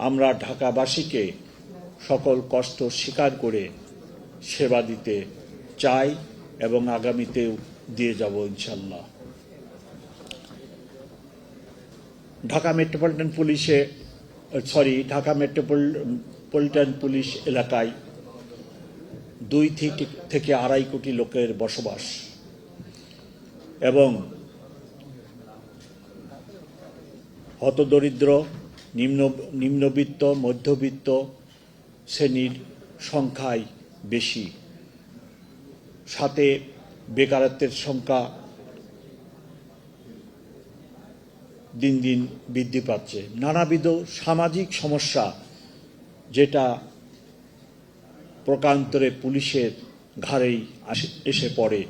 আমরা ঢাকাবাসীকে সকল কষ্ট স্বীকার করে সেবা দিতে চাই এবং আগামীতেও দিয়ে যাব ইনশাল্লাহ। ঢাকা মেট্রোপলিটন পুলিশ এলাকায় 2 থেকে 2.5 কোটি লোকের বসবাস এবং হতদরিদ্র, নিম্নবিত্ত, মধ্যবিত্ত শ্রেণীর সংখ্যাই বেশি। সাথে বেকারত্বের সংখ্যা দিন দিন বৃদ্ধি পাচ্ছে। নানাবিধ সামাজিক সমস্যা যেটা প্রকান্তরে পুলিশের ঘাড়েই এসে পড়ে।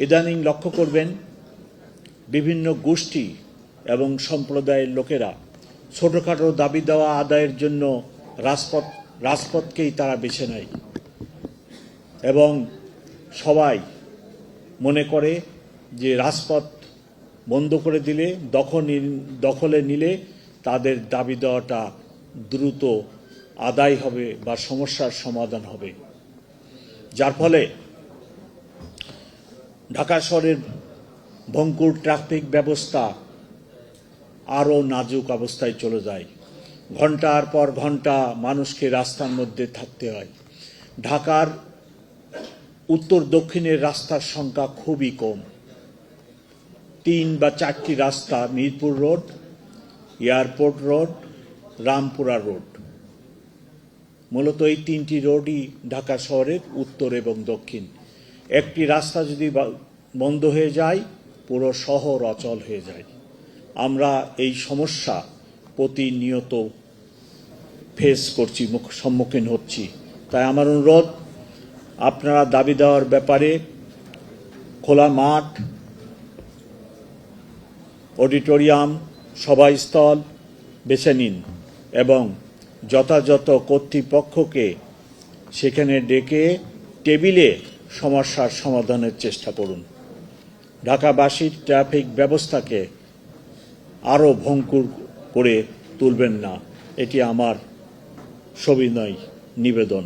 ইদানিং লক্ষ্য করবেন বিভিন্ন গোষ্ঠী এবং সম্প্রদায়ের লোকেরা ছোটোখাটো দাবি দেওয়া আদায়ের জন্য রাজপথকেই তারা বেছে নেয় এবং সবাই মনে করে যে রাজপথ বন্ধ করে দিলে, দখলে নিলে তাদের দাবি দেওয়াটা দ্রুত আদায় হবে বা সমস্যার সমাধান হবে, যার ফলে ঢাকা শহরের ভঙ্গুর ট্রাফিক ব্যবস্থা আরও নাজুক অবস্থায় চলে যায়। ঘন্টার পর ঘন্টা মানুষকে রাস্তার মধ্যে থাকতে হয়। ঢাকার উত্তর দক্ষিণের রাস্তার সংখ্যা খুবই কম। 3 বা 4টি রাস্তা, Mirpur road, airport road, Rampura road, মূলত এই 3টি রোডই ঢাকা শহরের উত্তর এবং দক্ষিণ। একটি রাস্তা যদি বন্ধ হয়ে যায় পুরো শহর অচল হয়ে যায়। আমরা এই সমস্যা প্রতিনিয়ত সম্মুখীন হচ্ছি। তাই আমার অনুরোধ, আপনারা দাবি দেওয়ার ব্যাপারে খোলা মাঠ, অডিটোরিয়াম, সভাস্থল বেছে নিন এবং যথাযথ কর্তৃপক্ষকে সেখানে ডেকে টেবিলে সমস্যার সমাধানের চেষ্টা করুন। ঢাকাবাসীর ট্রাফিক ব্যবস্থাকে আরও ভঙ্গুর করে তুলবেন না, এটি আমার সবিনয় নিবেদন।